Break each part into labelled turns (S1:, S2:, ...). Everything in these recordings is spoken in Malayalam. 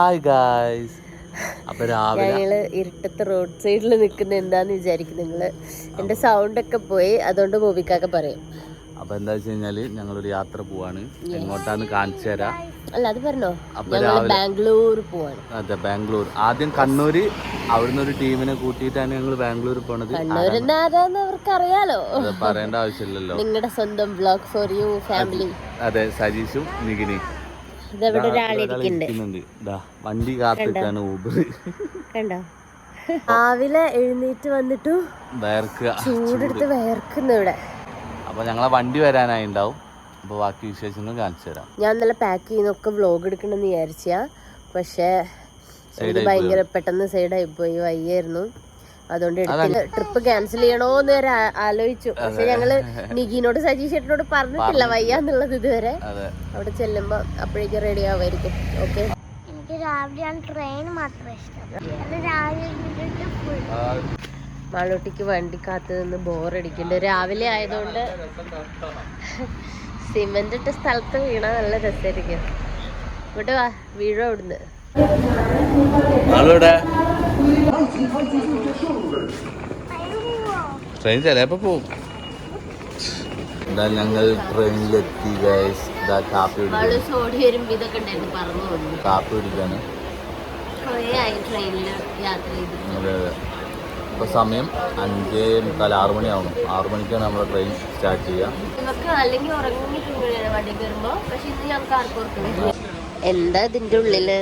S1: Hi guys. അപ്പൊ
S2: ഞങ്ങള് ഇരുട്ടത്ത് റോഡ് സൈഡിൽ നിൽക്കുന്ന എന്താന്ന് വിചാരിക്കും നിങ്ങള്. എന്റെ സൗണ്ട് ഒക്കെ പോയി, അതുകൊണ്ട് ബോബിക്കാക്ക പറയും.
S1: അപ്പൊ എന്താ വെച്ച് കഴിഞ്ഞാല് ഞങ്ങളൊരു യാത്ര പോവാണ്. എങ്ങോട്ടാന്ന് കാണിച്ചു തരാം.
S2: അല്ല അത് പറഞ്ഞോ, ഞങ്ങള് ബാംഗ്ലൂർ പോവാണ്.
S1: അതെ, ബാംഗ്ലൂർ. ആദ്യം കണ്ണൂര്, അവിടുന്ന് ഒരു ടീമിനെ കൂട്ടിയിട്ടാണ് ഞങ്ങൾ ബാംഗ്ലൂർ പോണത്.
S2: കണ്ണൂരിന്റെ ആരാന്ന് അവർക്ക് അറിയാലോ,
S1: പറയേണ്ട ആവശ്യമില്ലല്ലോ.
S2: നിങ്ങളുടെ സ്വന്തം വ്ലോഗ് ഫോർ യു ഫാമിലി.
S1: അതെ, സജീഷും നികിനി.
S2: ഇതെവിടെ ഒരാളിരിക്കുന്നുണ്ട്,
S1: വണ്ടി കാത്തിട്ടാണ് ഊബർ.
S2: കണ്ടോ, രാവിലെ എഴുന്നേറ്റ് വന്നിട്ടു ചൂടെടുത്ത് വേർക്കുന്നു ഇവിടെ.
S1: അപ്പൊ ഞങ്ങളെ വണ്ടി വരാനായി ഉണ്ടാവും. അപ്പൊ ബാക്കി വിശേഷങ്ങൾ കാണിച്ചു തരാം.
S2: ഞാൻ നല്ല പാക്ക് ചെയ്യുന്നൊക്കെ വ്ലോഗ് എടുക്കണമെന്ന് വിചാരിച്ചാ, പക്ഷെ ഭയങ്കര പെട്ടെന്ന് സൈഡായി പോയി, വയ്യായിരുന്നു. അതുകൊണ്ട് ട്രിപ്പ് ക്യാൻസൽ ചെയ്യണോന്ന് വരെ ആലോചിച്ചു. പക്ഷെ ഞങ്ങള് നിഗിനോട് സജീഷ് ചേട്ടനോട് പറഞ്ഞിട്ടില്ല വയ്യാന്നുള്ളത് ഇതുവരെ. അവിടെ ചെല്ലുമ്പോ അപ്പോഴേക്കും റെഡി ആവുമായിരിക്കും. ഓക്കെ,
S3: എനിക്ക് രാവിലെയാണ് ട്രെയിൻ മാത്രം ഇഷ്ടം. രാവിലെ
S2: മാളൂട്ടിക്ക് വണ്ടി കാത്തു നിന്ന് ബോറടിക്കുന്നുണ്ട്. രാവിലെ ആയതുകൊണ്ട് സിമെന്റ് ഇട്ട സ്ഥലത്ത് വീണ നല്ല രസമായിരിക്കും. ഇങ്ങോട്ട് വാ, വീഴോ ഇവിടുന്ന്.
S1: ട്രെയിൻ ചിലപ്പോ പോവും. ഞങ്ങൾ ട്രെയിനിലെത്തി ഗൈസ്. കാപ്പി കുടിക്കാണ്. അതെ അതെ. ഇപ്പൊ സമയം 5:45, 6 മണിയാവണം. 6 മണിക്കാണ് നമ്മളെ ട്രെയിൻ സ്റ്റാർട്ട് ചെയ്യുക.
S2: എന്താ ഇതിന്റെ ഉള്ളില്?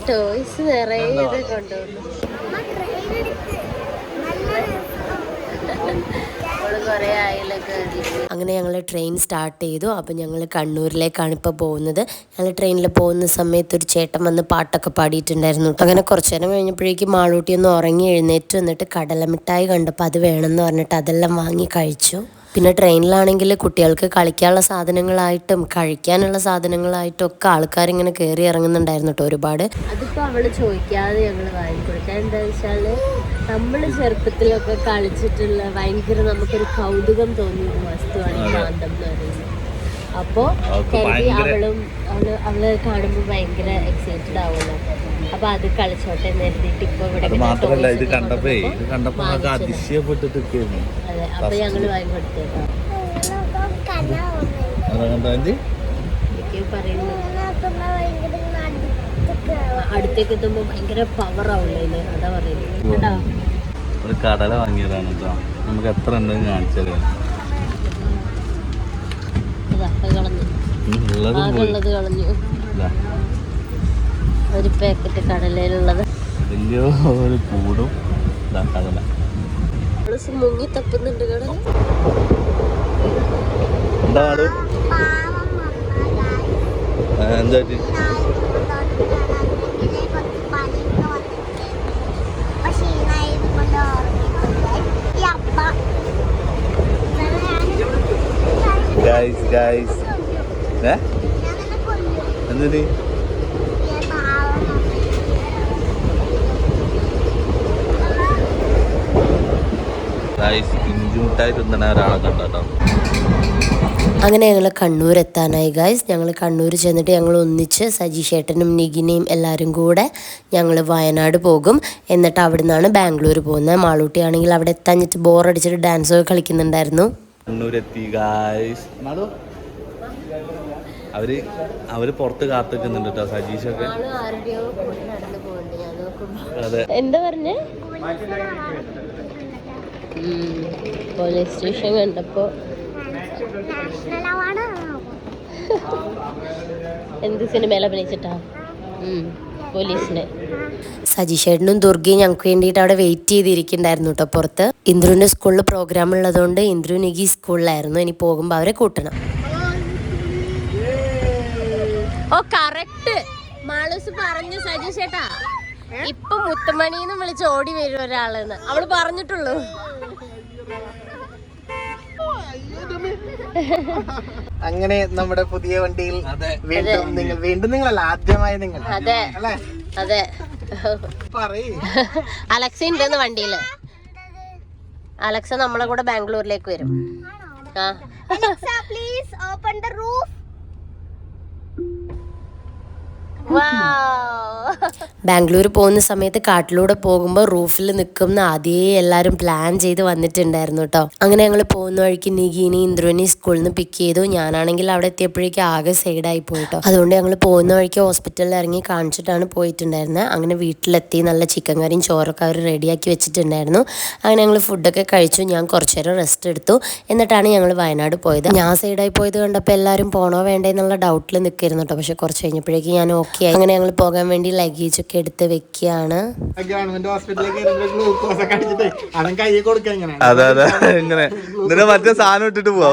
S2: ടോയ്സ് നിറയെ കൊണ്ടുവന്നു. അങ്ങനെ ഞങ്ങൾ ട്രെയിൻ സ്റ്റാർട്ട് ചെയ്തു. അപ്പം ഞങ്ങൾ കണ്ണൂരിലേക്കാണ് ഇപ്പോൾ പോകുന്നത്. ഞങ്ങൾ ട്രെയിനിൽ പോകുന്ന സമയത്ത് ഒരു ചേട്ടൻ വന്ന് പാട്ടൊക്കെ പാടിയിട്ടുണ്ടായിരുന്നു. അങ്ങനെ കുറച്ച് നേരം കഴിഞ്ഞപ്പോഴേക്കും മാളൂട്ടി ഒന്ന് ഉറങ്ങി എഴുന്നേറ്റ് വന്നിട്ട് കടലമിഠായി കണ്ടപ്പോൾ അത് വേണമെന്ന് പറഞ്ഞിട്ട് അതെല്ലാം വാങ്ങി കഴിച്ചു. പിന്നെ ട്രെയിനിലാണെങ്കിൽ കുട്ടികൾക്ക് കളിക്കാനുള്ള സാധനങ്ങളായിട്ടും കഴിക്കാനുള്ള സാധനങ്ങളായിട്ടും ഒക്കെ ആൾക്കാരിങ്ങനെ കയറി ഇറങ്ങുന്നുണ്ടായിരുന്നു കേട്ടോ ഒരുപാട്. അതിപ്പോൾ അവള് ചോദിക്കാതെ ഞങ്ങൾ വാങ്ങിക്കൊടുക്കുക. എന്താ വെച്ചാൽ നമ്മൾ ചെറുപ്പത്തിലൊക്കെ കളിച്ചിട്ടുള്ള ഭയങ്കര നമുക്കൊരു കൗതുകം തോന്നിയൊരു വസ്തുവാണ് കാന്തം എന്ന് പറയുന്നത്. അപ്പോൾ അവള് കാണുമ്പോൾ ഭയങ്കര എക്സൈറ്റഡ് ആവുമല്ലോ. അപ്പൊ അത് കളിച്ചോട്ടെ എന്ന് കരുതിയിട്ട് ഇപ്പൊ ഇവിടെ അതെ, അപ്പൊ ഞങ്ങള് വാങ്ങിക്കൊടുത്തേക്കാം. അടുത്തേക്ക് എത്തുമ്പോ ഭയങ്കര പവർ ആവുള്ളൂ. അതാ പറയുന്നത് കേട്ടോ.
S1: ഒരു കടല വാങ്ങിയതാണ് കേട്ടോ. നമുക്ക് എത്ര ഉണ്ടെന്ന് കാണിച്ചത്
S2: കളഞ്ഞു. ഒരു പാക്കറ്റ് കടലയിലുള്ളത്
S1: വലിയ ഒരു കൂടും കടല
S2: മുങ്ങി തപ്പുന്നുണ്ട്. കടല
S1: എന്താ എന്തിന് ഇഞ്ചിമുട്ടായി തിന്നണ ഒരാളെ കണ്ടോ.
S2: അങ്ങനെ ഞങ്ങൾ കണ്ണൂർ എത്താനായി ഗൈസ്. ഞങ്ങൾ കണ്ണൂർ ചെന്നിട്ട് ഞങ്ങൾ ഒന്നിച്ച് സജീഷ് ഏട്ടനും നിഗിനെയും എല്ലാവരും കൂടെ ഞങ്ങൾ വയനാട് പോകും. എന്നിട്ട് അവിടെ നിന്നാണ് ബാംഗ്ലൂർ പോകുന്നത്. മാളൂട്ടി ആണെങ്കിൽ അവിടെ എത്താഞ്ഞിട്ട് ബോറടിച്ചിട്ട് ഡാൻസൊക്കെ കളിക്കുന്നുണ്ടായിരുന്നു.
S1: കണ്ണൂരെത്തി ഗൈസ്. അവര് പുറത്ത് കാത്തിക്കുന്നുണ്ട് കേട്ടോ സജീഷൊക്കെ. അതെ,
S2: എന്താ പറഞ്ഞേ? പോലീസ് സ്റ്റേഷൻ കണ്ടപ്പോ എന്ത് സിനിമയിൽ അഭിനയിച്ചിട്ടാ പോലീസിനെ. സജീഷേട്ടനും ദുർഗയും ഞങ്ങൾക്ക് വേണ്ടിയിട്ട് അവിടെ വെയിറ്റ് ചെയ്തിരിക്കുന്നുണ്ടായിരുന്നു കേട്ടോ പുറത്ത്. ഇന്ദ്രുവിന്റെ സ്കൂളിൽ പ്രോഗ്രാം ഉള്ളതുകൊണ്ട് ഇന്ദ്രു നിഗി സ്കൂളിലായിരുന്നു. ഇനി പോകുമ്പോ അവരെ കൂട്ടണം. ഓ കറക്റ്റ് മാളൂസ് പറഞ്ഞു സജീഷേട്ടാ. ഇപ്പൊ മുത്തുമണിന്ന് വിളിച്ച് ഓടി വരും ഒരാളെന്ന് അവള് പറഞ്ഞിട്ടുള്ളൂ.
S4: അങ്ങനെ നമ്മുടെ പുതിയ വണ്ടിയിൽ വീണ്ടും നിങ്ങളല്ല, ആദ്യമായി നിങ്ങൾ.
S2: അതെ അതെ, അലക്സ ഉണ്ടെന്ന് വണ്ടിയില്. അലക്സ നമ്മളെ കൂടെ ബാംഗ്ലൂരിലേക്ക് വരും.
S3: Alexa, please open the roof.
S2: Bangalore പോകുന്ന സമയത്ത് കാട്ടിലൂടെ പോകുമ്പോൾ റൂഫിൽ നിൽക്കുന്ന അതേ എല്ലാവരും പ്ലാൻ ചെയ്ത് വന്നിട്ടുണ്ടായിരുന്നു കേട്ടോ. അങ്ങനെ ഞങ്ങൾ പോകുന്ന വഴിക്ക് നിഗിനി ഇന്ദ്രുവിനെ സ്കൂളിൽ നിന്ന് പിക്ക് ചെയ്തു. ഞാനാണെങ്കിൽ അവിടെ എത്തിയപ്പോഴേക്കും ആകെ സൈഡായി പോയിട്ടോ. അതുകൊണ്ട് ഞങ്ങൾ പോകുന്ന വഴിക്ക് ഹോസ്പിറ്റലിൽ ഇറങ്ങി കാണിച്ചിട്ടാണ് പോയിട്ടുണ്ടായിരുന്നത്. അങ്ങനെ വീട്ടിലെത്തി നല്ല ചിക്കൻ കറിയും ചോറൊക്കെ അവർ റെഡിയാക്കി വെച്ചിട്ടുണ്ടായിരുന്നു. അങ്ങനെ ഞങ്ങൾ ഫുഡൊക്കെ കഴിച്ചു. ഞാൻ കുറച്ചു നേരം റെസ്റ്റ് എടുത്തു. എന്നിട്ടാണ് ഞങ്ങൾ വയനാട് പോയത്. ഞാൻ സൈഡായി പോയത് കണ്ടപ്പോൾ എല്ലാവരും പോണോ വേണ്ടേ എന്നുള്ള ഡൗട്ടിൽ നിൽക്കായിരുന്നു കേട്ടോ. പക്ഷെ കുറച്ച് കഴിഞ്ഞപ്പോഴേക്കും ഞാൻ ഓക്കെ ആയി. അങ്ങനെ ഞങ്ങൾ പോകാൻ വേണ്ടി ലഗേജ് ഒക്കെ എടുത്ത് വെക്കുകയാണ്.
S4: ഗവൺമെന്റ് ഹോസ്പിറ്റലിലേക്ക് ഗ്ലൂക്കോസ് ഒക്കെ അടിച്ചിട്ട് അവൻ കൈ കൊടുക്കുക ഇങ്ങനെ.
S1: അതെ ഇങ്ങനെ മറ്റേ സാധനം ഇട്ടിട്ട് പോവാ.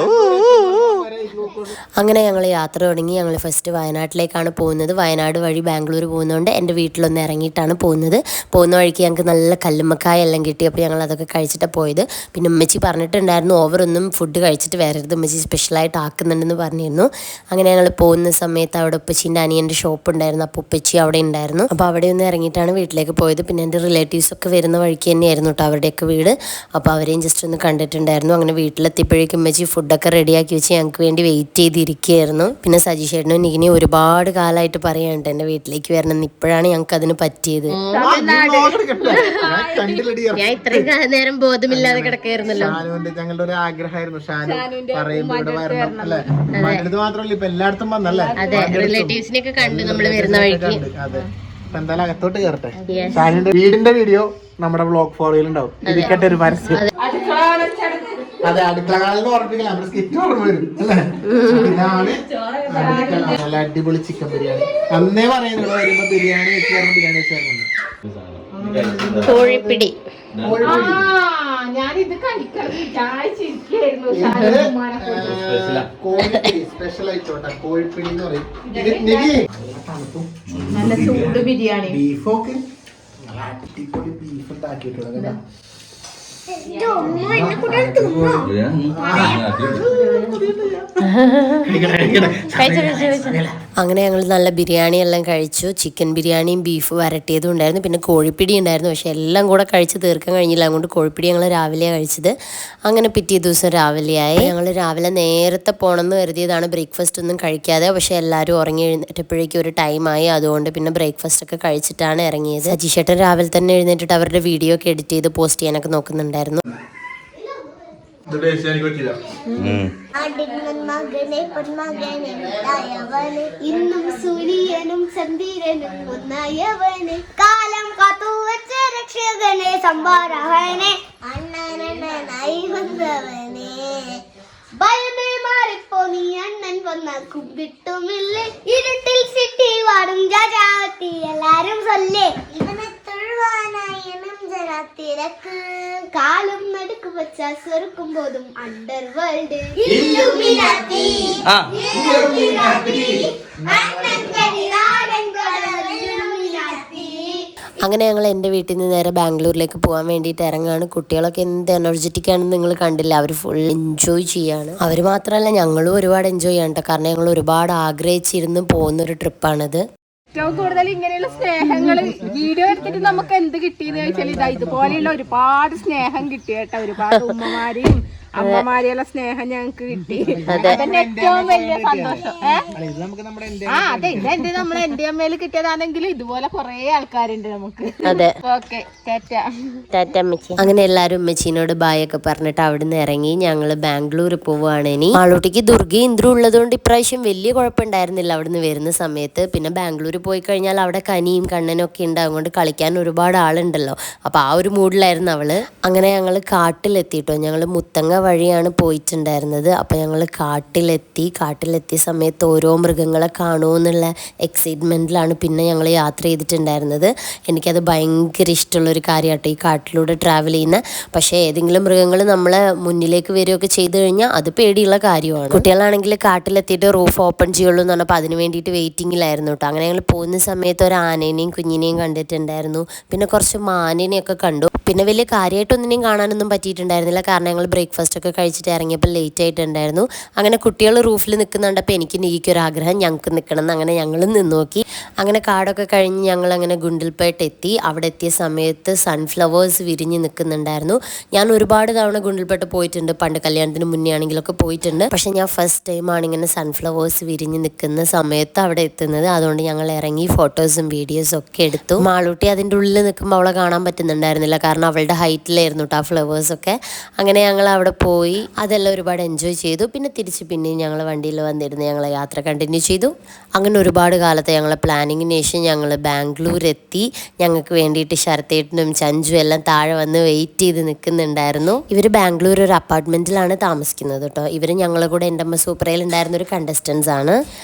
S2: അങ്ങനെ ഞങ്ങൾ യാത്ര തുടങ്ങി. ഞങ്ങൾ ഫസ്റ്റ് വയനാട്ടിലേക്കാണ് പോകുന്നത്. വയനാട് വഴി ബാംഗ്ലൂർ പോകുന്നതുകൊണ്ട് എൻ്റെ വീട്ടിലൊന്ന് ഇറങ്ങിയിട്ടാണ് പോകുന്നത്. പോകുന്ന വഴിക്ക് ഞങ്ങൾക്ക് നല്ല കല്ലുമ്മക്കായ എല്ലാം കിട്ടി. അപ്പോൾ ഞങ്ങൾ അതൊക്കെ കഴിച്ചിട്ടാണ് പോയത്. പിന്നെ ഉമ്മച്ചി പറഞ്ഞിട്ടുണ്ടായിരുന്നു ഓവറൊന്നും ഫുഡ് കഴിച്ചിട്ട് വരരുത്, ഉമ്മച്ചി സ്പെഷ്യലായിട്ട് ആക്കുന്നുണ്ടെന്ന് പറഞ്ഞിരുന്നു. അങ്ങനെ ഞങ്ങൾ പോകുന്ന സമയത്ത് അവിടെ ഉപ്പച്ചീൻ്റെ അനിയൻ്റെ ഷോപ്പ് ഉണ്ടായിരുന്നു. അപ്പോൾ ഉപ്പച്ചി അവിടെ ഉണ്ടായിരുന്നു. അപ്പോൾ അവിടെ ഒന്ന് ഇറങ്ങിയിട്ടാണ് വീട്ടിലേക്ക് പോയത്. പിന്നെ എൻ്റെ റിലേറ്റീവ്സ് ഒക്കെ വരുന്ന വഴിക്ക് തന്നെയായിരുന്നു കേട്ടോ അവരുടെയൊക്കെ വീട്. അപ്പോൾ അവരെയും ജസ്റ്റ് ഒന്ന് കണ്ടിട്ടുണ്ടായിരുന്നു. അങ്ങനെ വീട്ടിലെത്തിയപ്പോഴേക്കും ഉമ്മച്ചി ഫുഡൊക്കെ റെഡിയാക്കി വെച്ച് ഞങ്ങൾക്ക് വേണ്ടി വെയിറ്റ് ചെയ്തിരിക്കുകയായിരുന്നു. പിന്നെ സജി ചേട്ടനും നികിനി ഒരുപാട് കാലമായിട്ട് പറയാനുണ്ട് എൻ്റെ വീട്ടിലേക്ക് വരണം. ഇപ്പോഴാണ് ഞങ്ങൾക്ക് അതിന് പറ്റിയത്. ഞാൻ ഇത്രയും നേരം ബോധമില്ലാതെ കിടക്കായിരുന്നല്ലോ.
S4: ഞങ്ങളുടെ ഒരു ആഗ്രഹമായിരുന്നു ഷാനു പറയുമ്പോൾ ഇവിടെ വരണം അല്ലേ. മറ്റത് മാത്രമല്ല ഇപ്പൊ എല്ലായിടത്തും വന്നല്ലേ.
S2: അതെ, റിലേറ്റീവ്സിനെയൊക്കെ കണ്ടു നമ്മൾ വരുന്ന വഴിക്ക്.
S4: അതെ, ഇപ്പൊ എന്തായാലും അകത്തോട്ട് കയറട്ടെ. ഷാനുവിന്റെ വീടിന്റെ വീഡിയോ നമ്മുടെ വ്ളോഗ് ഫോളോയിൽ ഉണ്ടാവും. ഇരിക്കട്ടെ ഒരു പരസ്യം. അതെ, അടുക്കള കാലിന് ഓർമ്മിപ്പിക്കില്ല, നമ്മുടെ സ്കിറ്റ് ഓർമ്മ വരും അല്ലേ. ഇതാണ് നല്ല അടിപൊളി ചിക്കൻ ബിരിയാണി. അന്നേ പറയുന്നത് വരുമ്പോ ബിരിയാണി വെച്ചായിരുന്നു, ബിരിയാണി വെച്ചായിരുന്നു.
S2: കോഴിപ്പിടി
S5: ഞാനിത് കഴിക്കാൻ വിചാരിച്ചിരിക്കുന്നു.
S4: കോഴിപ്പിടി സ്പെഷ്യൽ ആയിട്ടോട്ടെ. കോഴിപ്പിടി എന്ന് പറയും.
S5: നല്ല ചൂട് ബിരിയാണി.
S4: ബീഫൊക്കെ നല്ല അടിപൊളി ബീഫ് ഉണ്ടാക്കിയിട്ടുള്ളത്.
S2: അങ്ങനെ ഞങ്ങൾ നല്ല ബിരിയാണി എല്ലാം കഴിച്ചു. ചിക്കൻ ബിരിയാണിയും ബീഫ് വരട്ടിയതും ഉണ്ടായിരുന്നു. പിന്നെ കോഴിപ്പിടി ഉണ്ടായിരുന്നു. പക്ഷെ എല്ലാം കൂടെ കഴിച്ച് തീർക്കാൻ കഴിഞ്ഞില്ല. അതുകൊണ്ട് കോഴിപ്പിടി ഞങ്ങൾ രാവിലെയാണ് കഴിച്ചത്. അങ്ങനെ പിറ്റേ ദിവസം രാവിലെയായി. ഞങ്ങൾ രാവിലെ നേരത്തെ പോകണമെന്ന് കരുതിയതാണ്, ബ്രേക്ക്ഫാസ്റ്റ് ഒന്നും കഴിക്കാതെ. പക്ഷെ എല്ലാവരും ഉറങ്ങി എഴുന്നേറ്റപ്പോഴേക്കും ഒരു ടൈമായി. അതുകൊണ്ട് പിന്നെ ബ്രേക്ക്ഫാസ്റ്റ് ഒക്കെ കഴിച്ചിട്ടാണ് ഇറങ്ങിയത്. സജീഷേട്ടൻ രാവിലെ തന്നെ എഴുന്നേറ്റിട്ട് അവരുടെ വീഡിയോ ഒക്കെ എഡിറ്റ് ചെയ്ത് പോസ്റ്റ് ചെയ്യാനൊക്കെ നോക്കുന്നുണ്ടായിരുന്നു.
S3: മകനെ പൊന്മകനെ ഇന്നും സൂര്യനും ചന്ദ്രനും ഒന്നായവന് കാലം കാത്തുവച്ച രക്ഷകനെ സംഭാരഹനെ അണ്ണനായി വന്നവനെ ഭയമേ മാറിപ്പോ നീ അണ്ണൻ വന്ന കുമ്പിട്ടുമില്ലേ ഇരുട്ടിൽ സിറ്റി വാടും ജാജാവത്തി എല്ലാരും സൊല്ലേ ഇവനെ തൊഴുവാനായി തിരക്ക് കാലം നടുക്ക് വച്ച സ്വരുക്കും പോതും അണ്ടർ വേൾഡ്
S2: അങ്ങനെ ഞങ്ങൾ എൻ്റെ വീട്ടിൽ നിന്ന് നേരെ ബാംഗ്ലൂരിലേക്ക് പോകാൻ വേണ്ടിയിട്ട് ഇറങ്ങാണ്. കുട്ടികളൊക്കെ എന്ത് എനർജറ്റിക് ആണെന്ന് നിങ്ങൾ കണ്ടില്ല. അവർ ഫുൾ എൻജോയ് ചെയ്യാണ്. അവർ മാത്രമല്ല ഞങ്ങളും ഒരുപാട് എൻജോയ് ചെയ്യണം കേട്ടോ. കാരണം ഞങ്ങൾ ഒരുപാട് ആഗ്രഹിച്ചിരുന്ന് പോകുന്നൊരു ട്രിപ്പാണിത്.
S5: ഏറ്റവും കൂടുതൽ ഇങ്ങനെയുള്ള സ്നേഹങ്ങൾ വീഡിയോ എടുത്തിട്ട് നമുക്ക് എന്ത് കിട്ടിയെന്ന് ചോദിച്ചാൽ ഇതാ ഇതുപോലെയുള്ള ഒരുപാട് സ്നേഹം കിട്ടി കേട്ടോ. ഒരുപാട് ഉമ്മമാരെയും അമ്മമാരെയുള്ള സ്നേഹം ഞങ്ങക്ക് കിട്ടി. അതന്നെ ഏറ്റവും വലിയ സന്തോഷം. അതെ, ഇത് നമ്മളെ എന്റെ അമ്മയിൽ കിട്ടിയതാണെങ്കിലും ഇതുപോലെ കുറെ ആൾക്കാരുണ്ട് നമുക്ക്.
S2: അതെ,
S5: ഓക്കെ,
S2: ടാറ്റ അമ്മച്ചി. അങ്ങനെ എല്ലാവരും ഉമ്മച്ചീനോട് ബായ് ഒക്കെ പറഞ്ഞിട്ട് അവിടുന്ന് ഇറങ്ങി. ഞങ്ങൾ ബാംഗ്ലൂർ പോവുകയാണ്. ഇനി മാളൂട്ടിക്ക് ദുർഗ ഇന്ദ്രു ഉള്ളതുകൊണ്ട് ഇപ്രാവശ്യം വലിയ കുഴപ്പമുണ്ടായിരുന്നില്ല അവിടുന്ന് വരുന്ന സമയത്ത്. പിന്നെ ബാംഗ്ലൂർ പോയി കഴിഞ്ഞാൽ അവിടെ കനിയും കണ്ണനും ഒക്കെ ഉണ്ട്. അതുകൊണ്ട് കളിക്കാൻ ഒരുപാട് ആളുണ്ടല്ലോ. അപ്പോൾ ആ ഒരു മൂഡിലായിരുന്നു അവള്. അങ്ങനെ ഞങ്ങൾ കാട്ടിലെത്തിട്ടോ. ഞങ്ങൾ മുത്തങ്ങ വഴിയാണ് പോയിട്ടുണ്ടായിരുന്നത്. അപ്പോൾ ഞങ്ങൾ കാട്ടിലെത്തിയ സമയത്ത് ഓരോ മൃഗങ്ങളെ കാണുമെന്നുള്ള എക്സൈറ്റ്മെൻറ്റിലാണ് പിന്നെ ഞങ്ങൾ യാത്ര ചെയ്തിട്ടുണ്ടായിരുന്നത്. എനിക്കത് ഭയങ്കര ഇഷ്ടമുള്ളൊരു കാര്യമാട്ടോ, ഈ കാട്ടിലൂടെ ട്രാവൽ ചെയ്യുന്ന. പക്ഷേ ഏതെങ്കിലും മൃഗങ്ങൾ നമ്മളെ മുന്നിലേക്ക് വരികയൊക്കെ ചെയ്ത് കഴിഞ്ഞാൽ അത് പേടിയുള്ള കാര്യമാണ്. കുട്ടികളാണെങ്കിൽ കാട്ടിലെത്തിയിട്ട് റൂഫ് ഓപ്പൺ ചെയ്യുള്ളൂ എന്ന് പറഞ്ഞപ്പോൾ അതിന് വേണ്ടിയിട്ട് വെയിറ്റിങ്ങിലായിരുന്നു കേട്ടോ. അങ്ങനെ ഞങ്ങൾ പോകുന്ന സമയത്ത് ഒരു ആനേനെയും കുഞ്ഞിനെയും കണ്ടിട്ടുണ്ടായിരുന്നു. പിന്നെ കുറച്ച് മാനിനെയൊക്കെ കണ്ടു. പിന്നെ വലിയ കാര്യമായിട്ടൊന്നിനെയും കാണാനൊന്നും പറ്റിയിട്ടുണ്ടായിരുന്നില്ല, കാരണം ഞങ്ങൾ ബ്രേക്ക്ഫാസ്റ്റ് ഒക്കെ കഴിച്ചിട്ട് ഇറങ്ങിയപ്പോൾ ലേറ്റ് ആയിട്ടുണ്ടായിരുന്നു. അങ്ങനെ കുട്ടികൾ റൂഫിൽ നിൽക്കുന്നുണ്ടപ്പോൾ എനിക്ക് നീക്കൊരാഗ്രഹം ഞങ്ങൾക്ക് നിൽക്കണം എന്ന്. അങ്ങനെ ഞങ്ങളും നിന്ന് നോക്കി. അങ്ങനെ കാടൊക്കെ കഴിഞ്ഞ് ഞങ്ങൾ അങ്ങനെ ഗുണ്ടിൽപേട്ട് എത്തി. അവിടെ എത്തിയ സമയത്ത് സൺഫ്ലവേഴ്സ് വിരിഞ്ഞ് നിൽക്കുന്നുണ്ടായിരുന്നു. ഞാൻ ഒരുപാട് തവണ ഗുണ്ടിൽപേട്ട് പോയിട്ടുണ്ട്, പണ്ട് കല്യാണത്തിന് മുന്നേ ആണെങ്കിലൊക്കെ പോയിട്ടുണ്ട്. പക്ഷേ ഞാൻ ഫസ്റ്റ് ടൈമാണ് ഇങ്ങനെ സൺഫ്ലവേഴ്സ് വിരിഞ്ഞ് നിൽക്കുന്ന സമയത്ത് അവിടെ എത്തുന്നത്. അതുകൊണ്ട് ഞങ്ങൾ ഇറങ്ങി ഫോട്ടോസും വീഡിയോസും ഒക്കെ എടുത്തു. മാളൂട്ടി അതിൻ്റെ ഉള്ളിൽ നിൽക്കുമ്പോൾ അവളെ കാണാൻ പറ്റുന്നുണ്ടായിരുന്നില്ല, കാരണം അവളുടെ ഹൈറ്റിലായിരുന്നു കേട്ടോ ആ ഫ്ലവേഴ്സൊക്കെ. അങ്ങനെ ഞങ്ങൾ അവിടെ പോയി അതെല്ലാം ഒരുപാട് എൻജോയ് ചെയ്തു. പിന്നെ തിരിച്ച് പിന്നെയും ഞങ്ങൾ വണ്ടിയിൽ വന്നിരുന്ന് ഞങ്ങൾ യാത്ര കണ്ടിന്യൂ ചെയ്തു. അങ്ങനെ ഒരുപാട് കാലത്തെ ഞങ്ങളെ പ്ലാനിങ്ങിന് ശേഷം ഞങ്ങൾ ബാംഗ്ലൂർ എത്തി. ഞങ്ങൾക്ക് വേണ്ടിയിട്ട് ശരത്തേട്ടനും ചഞ്ചും എല്ലാം താഴെ വന്ന് വെയിറ്റ് ചെയ്ത് നിൽക്കുന്നുണ്ടായിരുന്നു. ഇവർ ബാംഗ്ലൂർ ഒരു അപ്പാർട്ട്മെൻറ്റിലാണ് താമസിക്കുന്നത് കേട്ടോ. ഇവർ ഞങ്ങളെ കൂടെ എൻ്റെ അമ്മ സൂപ്പറയിൽ ഉണ്ടായിരുന്ന ഒരു കണ്ടസ്റ്റൻസ് ആണ്.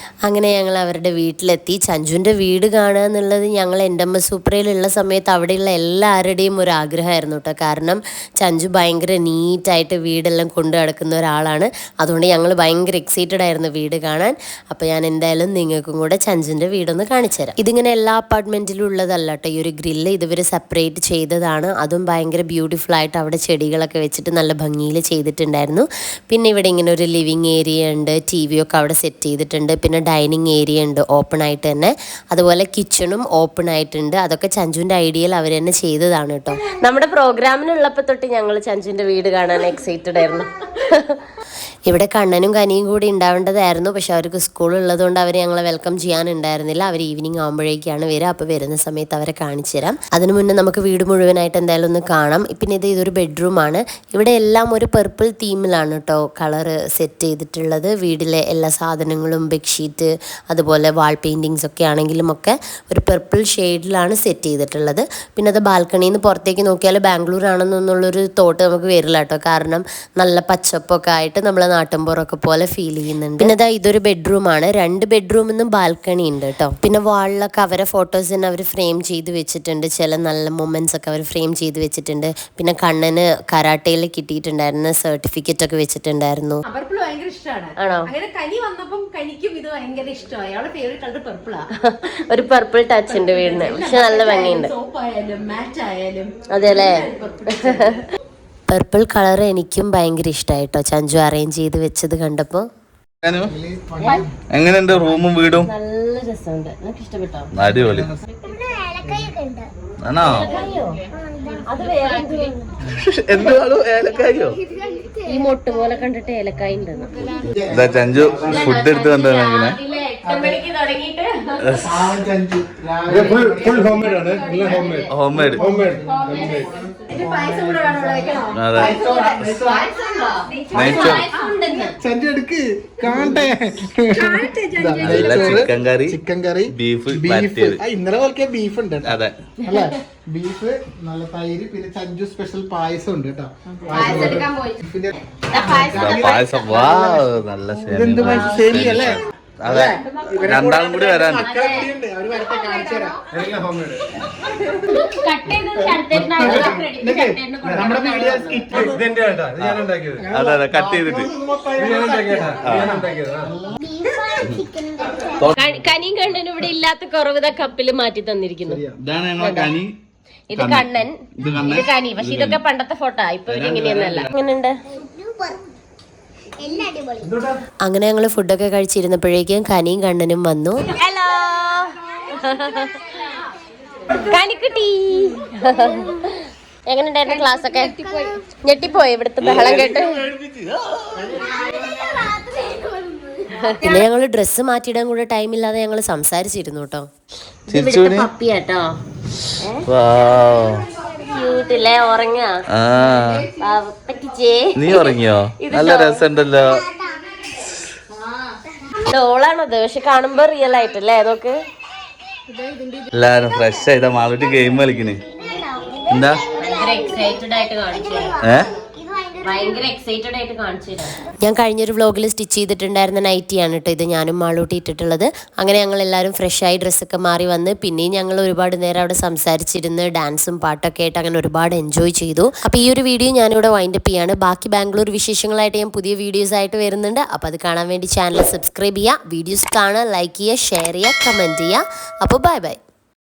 S2: അങ്ങനെ ഞങ്ങൾ അവരുടെ വീട്ടിലെത്തി. ചഞ്ചുവിൻ്റെ വീട് കാണുക എന്നുള്ളത് ഞങ്ങൾ എൻ്റെ അമ്മ സൂപ്പറയിലുള്ള സമയത്ത് അവിടെയുള്ള എല്ലാവരുടെയും ഒരു ആഗ്രഹമായിരുന്നു കേട്ടോ. കാരണം ചഞ്ചു ഭയങ്കര നീറ്റായിട്ട് വീടെല്ലാം കൊണ്ടു നടക്കുന്ന ഒരാളാണ്. അതുകൊണ്ട് ഞങ്ങൾ ഭയങ്കര എക്സൈറ്റഡ് ആയിരുന്നു വീട് കാണാൻ. അപ്പോൾ ഞാൻ എന്തായാലും നിങ്ങൾക്കും കൂടെ ചഞ്ചുവിൻ്റെ വീടൊന്ന് കാണിച്ചു തരാം. ഇതിങ്ങനെ എല്ലാ അപ്പാർട്ട്മെൻറ്റിലും ഉള്ളതല്ല കേട്ടോ. ഈ ഒരു ഗ്രില്ല് ഇതുവർ സെപ്പറേറ്റ് ചെയ്തതാണ്. അതും ഭയങ്കര ബ്യൂട്ടിഫുൾ ആയിട്ട് അവിടെ ചെടികളൊക്കെ വെച്ചിട്ട് നല്ല ഭംഗിയിൽ ചെയ്തിട്ടുണ്ടായിരുന്നു. പിന്നെ ഇവിടെ ഇങ്ങനെ ഒരു ലിവിങ് ഏരിയ ഉണ്ട്, ടി വി ഒക്കെ അവിടെ സെറ്റ് ചെയ്തിട്ടുണ്ട്. പിന്നെ ഡൈനിങ് ഏരിയ ഉണ്ട് ഓപ്പൺ ആയിട്ട് തന്നെ. അതുപോലെ കിച്ചണും ഓപ്പൺ ആയിട്ടുണ്ട്. അതൊക്കെ ചഞ്ചുവിൻ്റെ ഐഡിയയിൽ അവർ തന്നെ ചെയ്തതാണ് കേട്ടോ. നമ്മുടെ പ്രോഗ്രാമിനുള്ളപ്പോൾ തൊട്ട് ഞങ്ങൾ ചഞ്ചുവിൻ്റെ വീട് കാണാൻ എക്സൈറ്റഡ് ആയിരുന്നു. ഇവിടെ കണ്ണനും കനിയും കൂടി ഉണ്ടാവേണ്ടതായിരുന്നു, പക്ഷെ അവർക്ക് സ്കൂളുള്ളതുകൊണ്ട് അവർ ഞങ്ങളെ വെൽക്കം ചെയ്യാനുണ്ടായിരുന്നില്ല. അവർ ഈവനിങ് ആകുമ്പോഴേക്കാണ് വരിക. അപ്പോൾ വരുന്ന സമയത്ത് അവരെ കാണിച്ചു തരാം. അതിനു മുന്നേ നമുക്ക് വീട് മുഴുവനായിട്ട് എന്തായാലും ഒന്ന് കാണാം. പിന്നെ ഇതൊരു ബെഡ്റൂമാണ്. ഇവിടെ എല്ലാം ഒരു പർപ്പിൾ തീമിലാണ് കേട്ടോ കളറ് സെറ്റ് ചെയ്തിട്ടുള്ളത്. വീട്ടിലെ എല്ലാ സാധനങ്ങളും ബെഡ്ഷീറ്റ് അതുപോലെ വാൾ പെയിൻറ്റിങ്സ് ഒക്കെ ആണെങ്കിലും ഒക്കെ ഒരു പർപ്പിൾ ഷെയ്ഡിലാണ് സെറ്റ് ചെയ്തിട്ടുള്ളത്. പിന്നെ അത് ബാൽക്കണിയിൽ നിന്ന് പുറത്തേക്ക് നോക്കിയാൽ ബാംഗ്ലൂർ ആണെന്നുള്ളൊരു തോട്ട് നമുക്ക് വരില്ല കേട്ടോ, കാരണം നല്ല പച്ചപ്പൊക്കെ ആയിട്ട് നമ്മളെ നാട്ടിൻപുറമൊക്കെ പോലെ ഫീൽ ചെയ്യുന്നുണ്ട്. പിന്നെ ഇതൊരു ബെഡ്റൂമാണ്. 2 ബെഡ്റൂമിന്നും ബാൽക്കണി ഉണ്ട് കേട്ടോ. പിന്നെ വാളിലൊക്കെ അവരെ ഫോട്ടോസ് തന്നെ അവർ ഫ്രെയിം ചെയ്ത് വെച്ചിട്ടുണ്ട്. ചില നല്ല മൊമെന്റ്സ് ഒക്കെ അവർ ഫ്രെയിം ചെയ്ത് വെച്ചിട്ടുണ്ട്. പിന്നെ കണ്ണന് കരാട്ടയിൽ കിട്ടിയിട്ടുണ്ടായിരുന്ന സർട്ടിഫിക്കറ്റ് ഒക്കെ വെച്ചിട്ടുണ്ടായിരുന്നു.
S5: പർപ്പിൾ ഭയങ്കര ഇഷ്ടമാണ്.
S2: ആണോ?
S5: അങ്ങനെ കനി വന്നപ്പം കനിക്കും ഇത് ഭയങ്കര ഇഷ്ടമായി. അവളുടെ ഫേവറേറ്റ് കളർ പർപ്പിളാ.
S2: ഒരു പർപ്പിൾ ടച്ച് ഉണ്ട് വീടിന്, പക്ഷെ നല്ല ഭംഗിയുണ്ട്.
S5: സോപ്പ് ആയാലും മാറ്റ് ആയാലും
S2: അതെ അല്ലേ? പർപ്പിൾ കളർ എനിക്കും ഭയങ്കര ഇഷ്ടമായിട്ടോ ചഞ്ചു അറേഞ്ച് ചെയ്ത് വെച്ചത് കണ്ടപ്പോൾ.
S1: എങ്ങനെയുണ്ട് റൂമും വീടും?
S2: നല്ല രസമുണ്ട്. എനിക്ക് ഇഷ്ടപ്പെട്ടോ?
S1: അടിപൊളി ആണോ?
S2: അത് വേറെ
S1: എന്താണ് ഏലക്കായോ?
S2: ഈ മൊട്ട് പോലെ കണ്ടിട്ട് ഏലക്കായ ഉണ്ടെന്ന്.
S1: ചഞ്ചു ഫുഡ് എടുത്ത് വന്നതാണ്. അങ്ങനെ
S2: 8 മണിക്ക് തുടങ്ങിയിട്ട്
S1: ഹോം മെയ്ഡ്. ചിക്കൻ കറി ബീഫ്.
S4: ഇന്നലെ പോലത്തെ ബീഫ് ഉണ്ട്.
S1: അതെ
S4: അല്ലേ? ബീഫ് നല്ല തൈര്, പിന്നെ ചഞ്ചു സ്പെഷ്യൽ പായസം ഉണ്ട് കേട്ടോ.
S1: പായസം വാ നല്ല
S4: സേമി അല്ലേ?
S1: അതെ, രണ്ടാളും കൂടി വരാൻ. അതെ അതെ, കട്ട് ചെയ്തിട്ട്
S2: കനിയും കണ്ണനും ഇവിടെ ഇല്ലാത്ത കുറവ് കപ്പില് മാറ്റി തന്നിരിക്കുന്നു.
S1: ഇതാണ് ഞങ്ങളെ കനി.
S2: ഇത് കണ്ണൻ, ഇത് കനി. പക്ഷെ ഇതൊക്കെ പണ്ടത്തെ ഫോട്ടോ, ഇപ്പൊ ഇങ്ങനെയൊന്നല്ല. എങ്ങനെയുണ്ട്? അങ്ങനെ ഞങ്ങള് ഫുഡൊക്കെ കഴിച്ചിരുന്നപ്പോഴേക്കും കനിയും കണ്ണനും വന്നു. ഹലോ കനിക്കുട്ടി, എങ്ങനെയുണ്ടായിരുന്നു ക്ലാസ് ഒക്കെ? ഞെട്ടിപ്പോയി ഇവിടുത്തെ ബഹളം കേട്ട്. പിന്നെ ഞങ്ങള് ഡ്രസ്സ് മാറ്റിയിടാൻ കൂടെ ടൈമില്ലാതെ ഞങ്ങള് സംസാരിച്ചിരുന്നു കേട്ടോ. പപ്പിയാട്ടോ, ക്യൂട്ടില്ലേ? ഉറങ്ങാ?
S1: നീ ഉറങ്ങിയോ? നല്ല രസമുണ്ടല്ലോ.
S2: ഡോളാണത്, പക്ഷെ കാണുമ്പോ റിയൽ ആയിട്ടല്ലേ? നോക്ക്,
S1: എല്ലാരും ഫ്രഷ് ആയിട്ടാ മാളൂട്ടി ഗെയിം കളിക്കണേ. എന്താ
S2: എക്സൈറ്റഡ് ആയിട്ട് കാണിച്ചു? ഭയങ്കര എക്സൈറ്റഡ് ആയിട്ട് കാണിച്ചു.
S6: ഞാൻ കഴിഞ്ഞൊരു വ്ലോഗിൽ സ്റ്റിച്ച് ചെയ്തിട്ടുണ്ടായിരുന്ന നൈറ്റിയാണ് കേട്ടോ ഇത് ഞാനും മാളൂട്ടി ഇട്ടിട്ടുള്ളത്. അങ്ങനെ ഞങ്ങൾ എല്ലാവരും ഫ്രഷായി ഡ്രസ്സൊക്കെ മാറി വന്ന് പിന്നെയും ഞങ്ങൾ ഒരുപാട് നേരം അവിടെ സംസാരിച്ചിരുന്ന് ഡാൻസും പാട്ടൊക്കെ ആയിട്ട് അങ്ങനെ ഒരുപാട് എൻജോയ് ചെയ്തു. അപ്പോൾ ഈ ഒരു വീഡിയോ ഞാനിവിടെ വൈൻഡപ്പ് ചെയ്യാണ്. ബാക്കി ബാംഗ്ലൂർ വിശേഷങ്ങളായിട്ട് ഞാൻ പുതിയ വീഡിയോസ് ആയിട്ട് വരുന്നുണ്ട്. അപ്പോൾ അത് കാണാൻ വേണ്ടി ചാനൽ സബ്സ്ക്രൈബ് ചെയ്യുക, വീഡിയോസ് കാണുക, ലൈക്ക് ചെയ്യുക, ഷെയർ ചെയ്യുക, കമൻറ്റ് ചെയ്യുക. അപ്പോൾ ബൈ ബൈ.